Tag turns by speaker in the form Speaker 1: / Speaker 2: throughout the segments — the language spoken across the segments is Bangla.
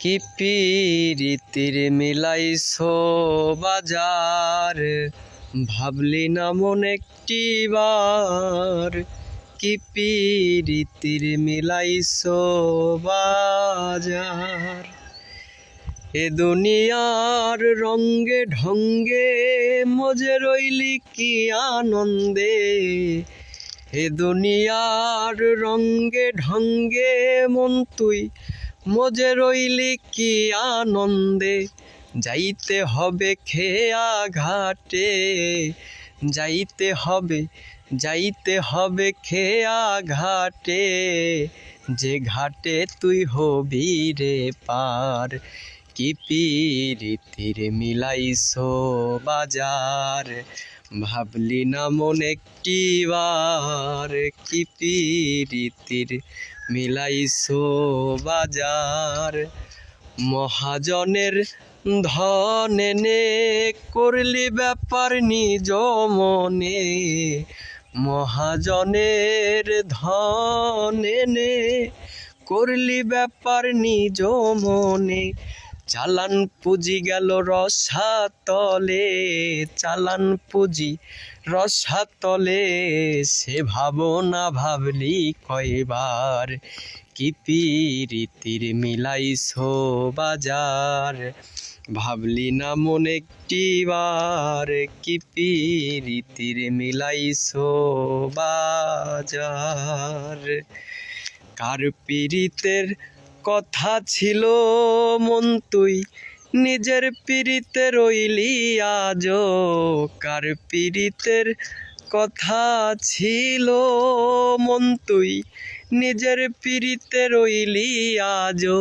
Speaker 1: কি পিরিতির মিলাইছো বাজার, ভাবলি না মন একটি বার। কি পিরিতির মিলাইছো বাজার, এ দুনিয়ার রঙ্গে ঢঙ্গে মজে রইলি কি আনন্দে। এ দুনিয়ার রঙ্গে ঢঙ্গে মন তুই মজে রইলি কি আনন্দে। যাইতে হবে খেয়া ঘাটে, যাইতে হবে খেয়া ঘাটে, যে ঘাটে তুই হবি রে পার। কি পিরিতির মিলাইছো বাজার, ভাবলি না মন একটি বার। কি পিরিতির মিলাইছো বাজার, মহাজনের ধন এনে করলি ব্যাপার নিজ মনে। মহাজনের ধন এনে করলি ব্যাপার নিজ মনে। চালান পুঁজি গেল রসাতলে, চালান পুঁজি রসাতলে, সে ভাবনা ভাবলি কয়বার। কি পিরিতির মিলাইছো বাজার, ভাবলি না মন একটি বার। কি পিরিতির মিলাইছো বাজার, কার পিরিতের কথা ছিল মন তুই নিজের পিরিতে রইলি আজো। কার পিরিতের কথা ছিল মন তুই নিজের পিরিতে রইলি আজো।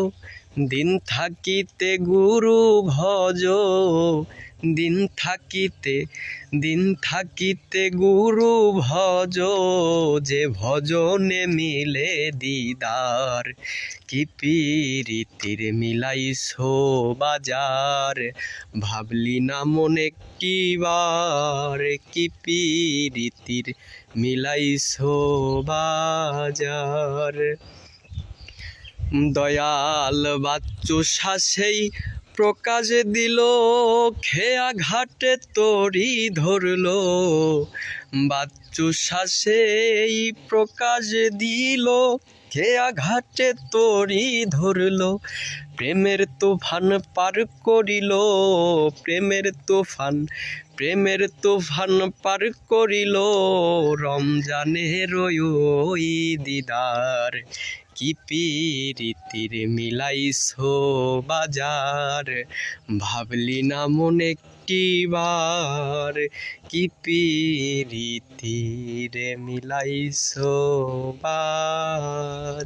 Speaker 1: দিন থাকিতে গুরু ভজ, দিন থাকিতে গুরু ভজ, যে ভজনে মিলে দিদার। কি পিরিতির মিলাইছো বাজার, ভাবলি না মন একটি বার। কি পিরিতির মিলাইছো বাজার, দয়াল বাচ্চু শাসেই প্রকাশ দিল, খেয়া ঘাটে তরি ধরলো। বাচ্চু শাসেই প্রকাশ দিল, খেয়া ঘাটে তরি ধরলো। প্রেমের তুফান পার করিল, প্রেমের তুফান পার করিল, রমজানের ওই দিদার। কি পিরিতির মিলাইছো বাজার, ভাবলি না মন একটি বার। কি পিরিতির মিলাইছো বাজার।